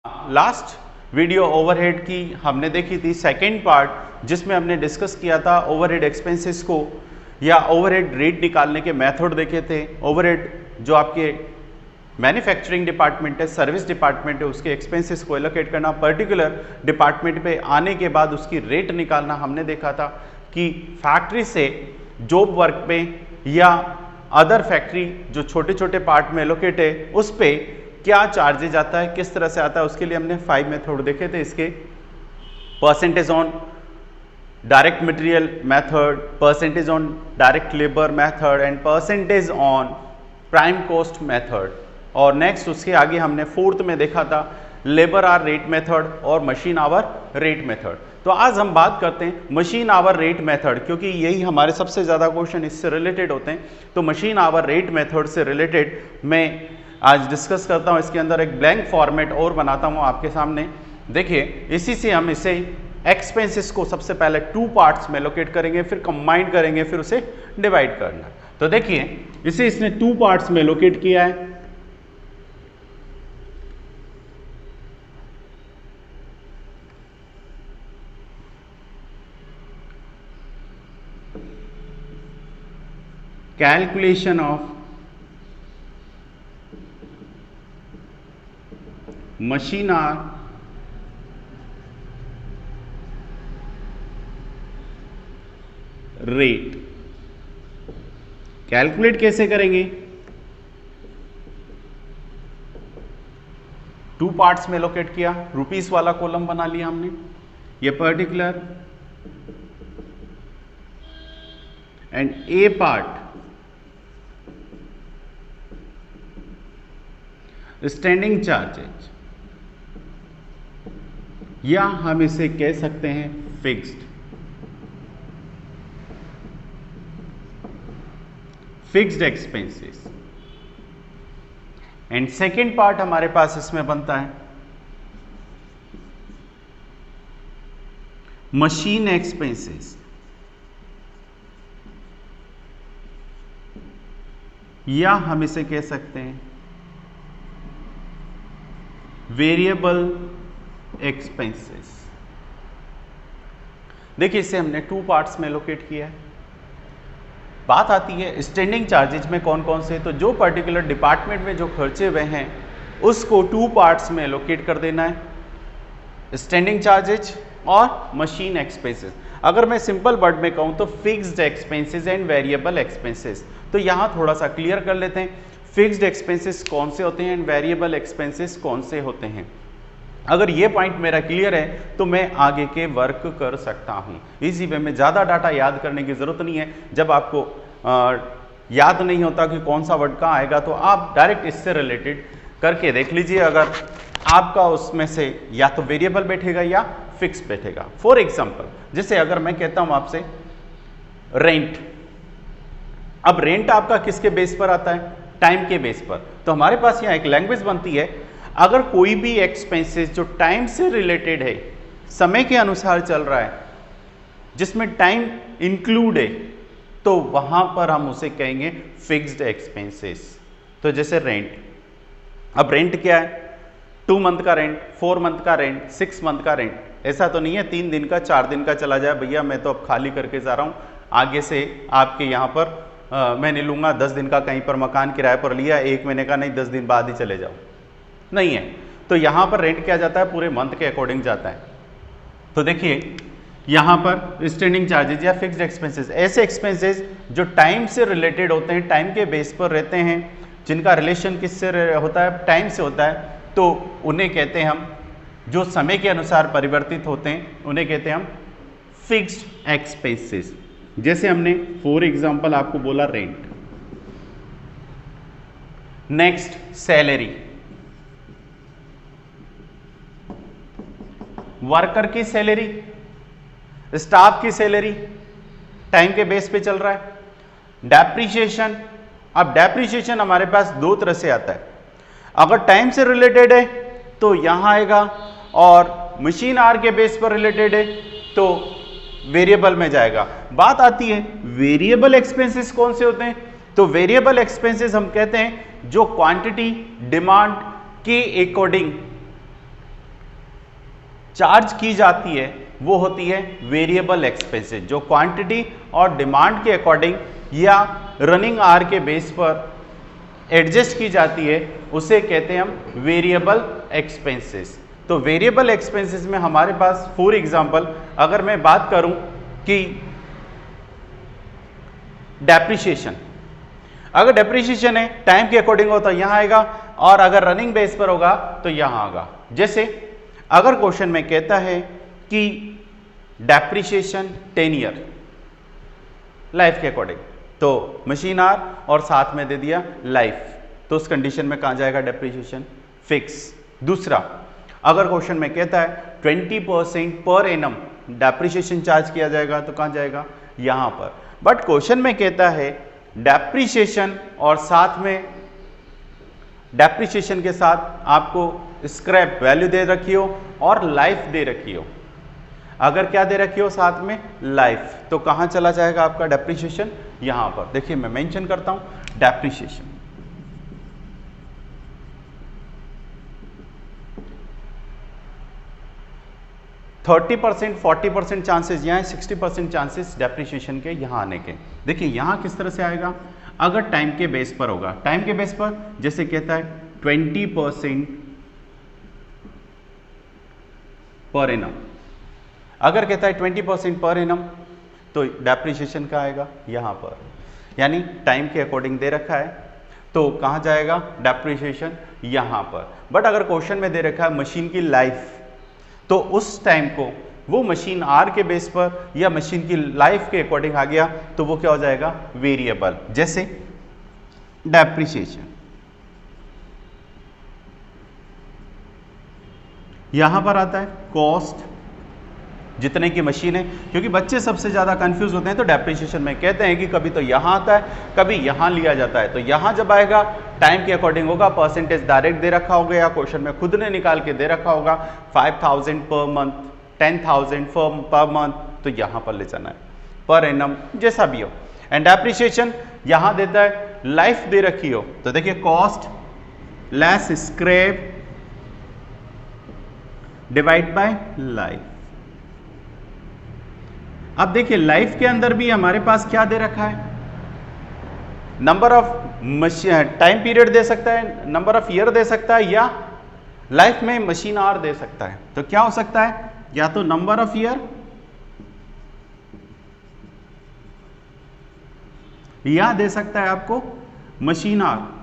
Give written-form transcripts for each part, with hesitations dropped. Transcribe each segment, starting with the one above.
Last video overhead की हमने देखी थी सेकेंड पार्ट, जिसमें हमने डिस्कस किया था ओवरहेड एक्सपेंसेस को या ओवरहेड रेट निकालने के मेथड देखे थे। ओवरहेड जो आपके मैन्युफैक्चरिंग डिपार्टमेंट है, सर्विस डिपार्टमेंट है, उसके एक्सपेंसेस को एलोकेट करना, पर्टिकुलर डिपार्टमेंट पे आने के बाद उसकी रेट निकालना। हमने देखा था कि फैक्ट्री से जॉब वर्क में या अदर फैक्ट्री जो छोटे छोटे पार्ट में एलोकेट है उस पे क्या चार्जेज आता है, किस तरह से आता है, उसके लिए हमने 5 मेथड देखे थे इसके। Percentage on direct material method, percentage on direct labour method and percentage on prime cost method. और नेक्स्ट उसके आगे हमने 4th में देखा था लेबर आवर रेट मेथड और मशीन आवर रेट मेथड। तो आज हम बात करते हैं मशीन आवर रेट मेथड, क्योंकि यही हमारे सबसे ज़्यादा क्वेश्चन इससे रिलेटेड होते हैं। तो मशीन आवर रेट मेथड से रिलेटेड मैं आज डिस्कस करता हूँ। इसके अंदर एक ब्लैंक फॉर्मेट और बनाता हूँ आपके सामने। देखिए, इसी से हम इसे एक्सपेंसेस को सबसे पहले 2 पार्ट्स में लोकेट करेंगे, फिर कंबाइन करेंगे, फिर उसे डिवाइड करना। तो देखिए, इसे इसने 2 पार्ट्स में लोकेट किया है। Calculation of machine hour rate. Calculate कैसे करेंगे? 2 पार्ट्स में लोकेट किया, रुपीस वाला कॉलम बना लिया हमने। ये particular and A part standing charges, या हम इसे कह सकते हैं fixed expenses. And second part हमारे पास इसमें बनता है मशीन एक्सपेंसेस, या हम इसे कह सकते हैं वेरिएबल एक्सपेंसेस। देखिए, इसे हमने 2 पार्ट्स में लोकेट किया है। बात आती है स्टैंडिंग चार्जेज में कौन कौन से, तो जो पर्टिकुलर डिपार्टमेंट में जो खर्चे हुए हैं उसको 2 पार्ट्स में लोकेट कर देना है, स्टैंडिंग चार्जेज और मशीन एक्सपेंसेस। अगर मैं सिंपल वर्ड में कहूं तो fixed expenses and variable expenses. तो यहां थोड़ा सा क्लियर कर लेते हैं, फिक्स्ड एक्सपेंसेस कौन से होते हैं एंड वेरिएबल एक्सपेंसेस कौन से होते हैं। अगर ये पॉइंट मेरा क्लियर है तो मैं आगे के वर्क कर सकता हूँ इसी वे में। ज़्यादा डाटा याद करने की ज़रूरत नहीं है। जब आपको याद नहीं होता कि कौन सा वर्ड कहाँ आएगा तो आप डायरेक्ट इससे रिलेटेड करके देख लीजिए। अगर आपका उसमें से या तो वेरिएबल बैठेगा या फिक्स बैठेगा। फॉर एग्जाम्पल, जैसे अगर मैं कहता हूँ आपसे रेंट, अब रेंट आपका किसके बेस पर आता है? टाइम के बेस पर। तो हमारे पास यहाँ एक लैंग्वेज बनती है, अगर कोई भी एक्सपेंसेस जो टाइम से रिलेटेड है, समय के अनुसार चल रहा है, जिसमें टाइम इंक्लूड है, तो वहां पर हम उसे कहेंगे फिक्स्ड एक्सपेंसेस। तो जैसे रेंट, अब रेंट क्या है? 2 मंथ का रेंट, 4 मंथ का रेंट, 6 मंथ का रेंट। ऐसा तो नहीं है 3 दिन का, 4 दिन का चला जाए, भैया मैं तो अब खाली करके जा रहा हूं, आगे से आपके यहाँ पर मैं नहीं लूंगा। 10 दिन का कहीं पर मकान किराए पर लिया, 1 महीने का नहीं, 10 दिन बाद ही चले जाओ, नहीं है। तो यहां पर रेंट क्या जाता है? पूरे मंथ के अकॉर्डिंग जाता है। तो देखिए, यहां पर स्टैंडिंग चार्जेज या फिक्स्ड एक्सपेंसेस, ऐसे एक्सपेंसेस जो टाइम से रिलेटेड होते हैं, टाइम के बेस पर रहते हैं, जिनका रिलेशन किससे होता है? टाइम से होता है, तो उन्हें कहते हैं हम, जो समय के अनुसार परिवर्तित होते हैं उन्हें कहते हैं हम फिक्स्ड एक्सपेंसेस। जैसे हमने फॉर एग्जांपल आपको बोला रेंट। नेक्स्ट, सैलरी, वर्कर की सैलरी, स्टाफ की सैलरी, टाइम के बेस पे चल रहा है। डेप्रिसिएशन, अब डेप्रिसिएशन हमारे पास 2 तरह से आता है। अगर टाइम से रिलेटेड है तो यहां आएगा, और मशीन आवर के बेस पर रिलेटेड है तो वेरिएबल में जाएगा। बात आती है वेरिएबल एक्सपेंसेस कौन से होते हैं, तो वेरिएबल एक्सपेंसेस हम कहते हैं जो क्वांटिटी डिमांड के अकॉर्डिंग चार्ज की जाती है वो होती है वेरिएबल एक्सपेंसेस, जो क्वांटिटी और डिमांड के अकॉर्डिंग या रनिंग आवर के बेस पर एडजस्ट की जाती है, उसे कहते हैं हम वेरिएबल एक्सपेंसेस। तो वेरिएबल एक्सपेंसेस में हमारे पास फॉर एग्जांपल अगर मैं बात करूं कि डेप्रिसिएशन, अगर डेप्रिसिएशन है टाइम के अकॉर्डिंग हो तो यहां आएगा, और अगर रनिंग बेस पर होगा तो यहां आएगा। जैसे अगर क्वेश्चन में कहता है कि डेप्रिसिएशन 10 ईयर लाइफ के अकॉर्डिंग, तो मशीन आर और साथ में दे दिया लाइफ, तो उस कंडीशन में कहां जाएगा डेप्रिसिएशन? फिक्स। दूसरा, अगर क्वेश्चन में कहता है 20% पर एनम डेप्रिसिएशन चार्ज किया जाएगा तो कहां जाएगा? यहां पर। बट क्वेश्चन में कहता है डेप्रिसिएशन और साथ में डेप्रिसिएशन के साथ आपको स्क्रैप वैल्यू दे रखी हो और लाइफ दे रखी हो। अगर क्या दे रखी हो साथ में? लाइफ, तो कहां चला जाएगा आपका डेप्रिसिएशन? यहां पर। देखिए मैं मेंशन करता हूं डेप्रिसिएशन, थर्टी 40% चांसेस यहाँ है, 60% चांसेस डेप्रिसिएशन के यहाँ आने के। देखिए यहाँ किस तरह से आएगा? अगर टाइम के बेस पर होगा, टाइम के बेस पर जैसे कहता है 20% पर एनम, अगर कहता है 20% पर एनम तो डेप्रिसिएशन का आएगा यहाँ पर, यानी टाइम के अकॉर्डिंग दे रखा है तो कहाँ जाएगा डेप्रिसिएशन? यहाँ पर। बट अगर क्वेश्चन में दे रखा है मशीन की लाइफ, तो उस टाइम को वो मशीन आर के बेस पर या मशीन की लाइफ के अकॉर्डिंग आ गया तो वो क्या हो जाएगा? वेरिएबल। जैसे डेप्रिसिएशन यहां पर आता है कॉस्ट जितने की मशीन है, क्योंकि बच्चे सबसे ज्यादा कंफ्यूज होते हैं तो डेप्रिसिएशन में कहते हैं कि कभी तो यहां आता है कभी यहां लिया जाता है। तो यहां जब आएगा टाइम के अकॉर्डिंग होगा, परसेंटेज डायरेक्ट दे रखा होगा या क्वेश्चन में खुद ने निकाल के दे रखा होगा 5000 पर मंथ, 10,000 पर मंथ, तो यहां पर ले जाना है पर एनम जैसा भी हो। एंड डेप्रिसिएशन यहां देता है लाइफ दे रखी हो, तो देखिए cost less scrap divide by life. अब देखिए लाइफ के अंदर भी हमारे पास क्या दे रखा है? नंबर ऑफ टाइम पीरियड दे सकता है, नंबर ऑफ ईयर दे सकता है, या लाइफ में मशीन आवर दे सकता है। तो क्या हो सकता है? या तो नंबर ऑफ ईयर या दे सकता है आपको machine hour.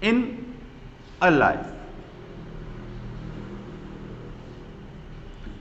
In a life,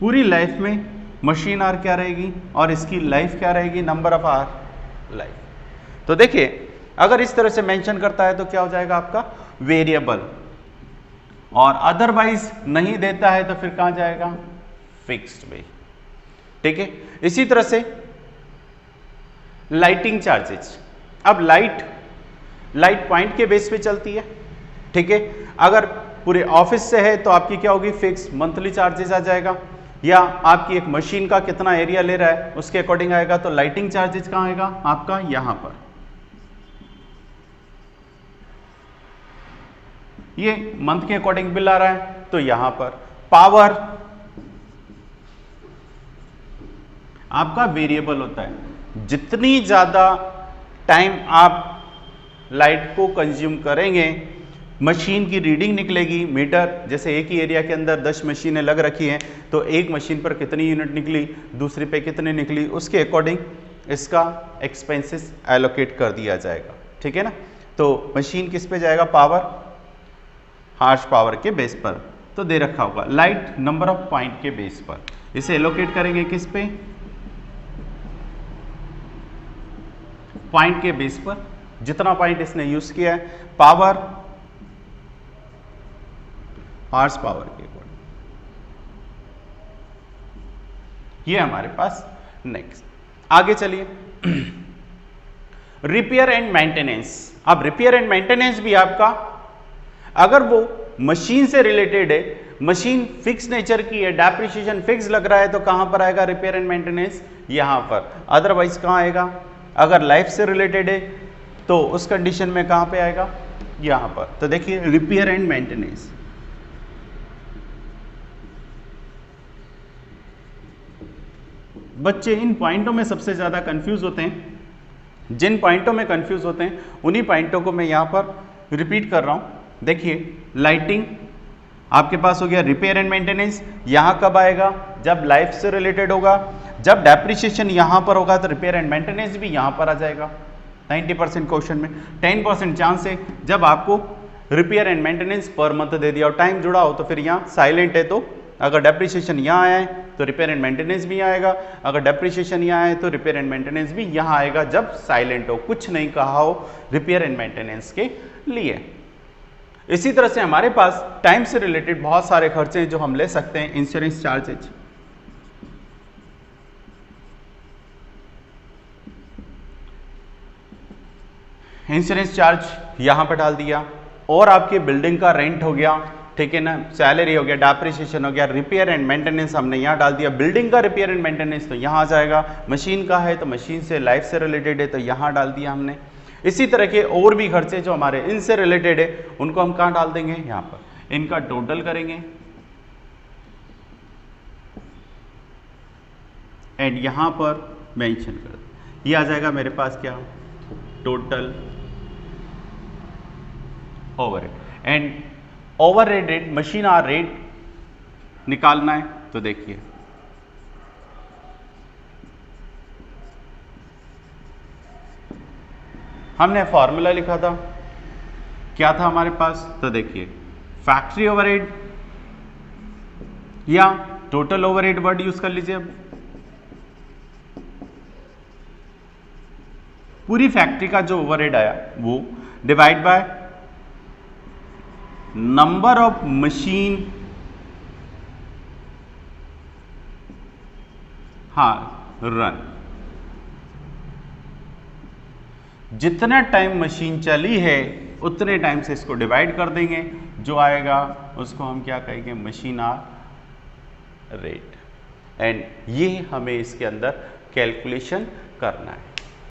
पूरी लाइफ में मशीन आवर क्या रहेगी और इसकी लाइफ क्या रहेगी? Number of hour life. तो देखिए अगर इस तरह से मेंशन करता है तो क्या हो जाएगा आपका? वेरिएबल। और अदरवाइज नहीं देता है तो फिर कहां जाएगा? फिक्स्ड में। ठीक है, इसी तरह से लाइटिंग चार्जेस। अब लाइट पॉइंट के बेस पे चलती है। ठीक है, अगर पूरे ऑफिस से है तो आपकी क्या होगी? फिक्स मंथली चार्जेस आ जाएगा, या आपकी एक मशीन का कितना एरिया ले रहा है उसके अकॉर्डिंग आएगा। तो लाइटिंग चार्जेस कहां आएगा आपका? यहां पर। ये मंथ के अकॉर्डिंग बिल आ रहा है तो यहां पर। पावर आपका वेरिएबल होता है, जितनी ज्यादा टाइम आप लाइट को कंज्यूम करेंगे मशीन की रीडिंग निकलेगी मीटर। जैसे एक ही एरिया के अंदर 10 मशीनें लग रखी हैं तो एक मशीन पर कितनी यूनिट निकली, दूसरी पे कितनी निकली, उसके अकॉर्डिंग इसका एक्सपेंसेस एलोकेट कर दिया जाएगा। ठीक है ना। तो मशीन किस पे जाएगा? पावर, हार्स पावर के बेस पर तो दे रखा होगा। लाइट नंबर ऑफ पॉइंट के बेस पर इसे एलोकेट करेंगे किस पे? पॉइंट के बेस पर, जितना पॉइंट इसने यूज किया है। पावर हार्स पावर के अकॉर्डिंग ये हमारे पास। नेक्स्ट आगे चलिए, रिपेयर एंड मेंटेनेंस। अब रिपेयर एंड मेंटेनेंस भी आपका, अगर वो मशीन से रिलेटेड है, मशीन फिक्स नेचर की है, डेप्रिसिएशन फिक्स लग रहा है तो कहां पर आएगा रिपेयर एंड मेंटेनेंस? यहां पर। अदरवाइज कहां आएगा? अगर लाइफ से रिलेटेड है तो उस कंडीशन में कहां पे आएगा? यहां पर। तो देखिए रिपेयर एंड मेंटेनेंस, बच्चे इन पॉइंटों में सबसे ज़्यादा कंफ्यूज होते हैं। जिन पॉइंटों में कंफ्यूज होते हैं उन्हीं पॉइंटों को मैं यहाँ पर रिपीट कर रहा हूँ। देखिए लाइटिंग आपके पास हो गया, रिपेयर एंड मेंटेनेंस यहाँ कब आएगा, जब लाइफ से रिलेटेड होगा। जब डेप्रिसिएशन यहाँ पर होगा तो रिपेयर एंड मेंटेनेंस भी यहाँ पर आ जाएगा। 90% क्वेश्चन में 10% चांस है जब आपको रिपेयर एंड मेंटेनेंस पर मंथ दे दिया और टाइम जुड़ा हो तो फिर यहाँ साइलेंट है, तो अगर डेप्रिसिएशन यहाँ आया है तो रिपेयर एंड मेंटेनेंस भी आएगा, अगर डेप्रिसिएशन यहाँ है तो रिपेयर एंड मेंटेनेंस भी यहाँ आएगा जब साइलेंट हो, कुछ नहीं कहा हो रिपेयर एंड मेंटेनेंस के लिए। इसी तरह से हमारे पास टाइम से रिलेटेड बहुत सारे खर्चे हैं जो हम ले सकते हैं। इंश्योरेंस चार्जेज, इंश्योरेंस चार्ज यहां पर डाल दिया, और आपके बिल्डिंग का रेंट हो गया, ठीक है ना, सैलरी हो गया, डेप्रिसिएशन हो गया, रिपेयर एंड मेंटेनेंस हमने यहाँ डाल दिया। बिल्डिंग का रिपेयर एंड मेंटेनेंस तो यहाँ आ जाएगा, मशीन का है तो मशीन से लाइफ से रिलेटेड है तो यहाँ डाल दिया हमने। इसी तरह के और भी खर्चे जो हमारे इनसे रिलेटेड है उनको हम कहाँ डाल देंगे, यहाँ पर। इनका टोटल करेंगे एंड यहाँ पर मेंशन कर दें, ये आ जाएगा मेरे पास क्या, total overhead. And overhead rate, machine hour rate निकालना है तो देखिए हमने फॉर्मूला लिखा था, क्या था हमारे पास, तो देखिए फैक्ट्री ओवरहेड या टोटल ओवरहेड वर्ड यूज कर लीजिए। अब पूरी फैक्ट्री का जो ओवरहेड आया वो divide by number of machine, run, जितना टाइम मशीन चली है उतने टाइम से इसको डिवाइड कर देंगे, जो आएगा उसको हम क्या कहेंगे, मशीन आवर रेट। एंड ये हमें इसके अंदर कैलकुलेशन करना है।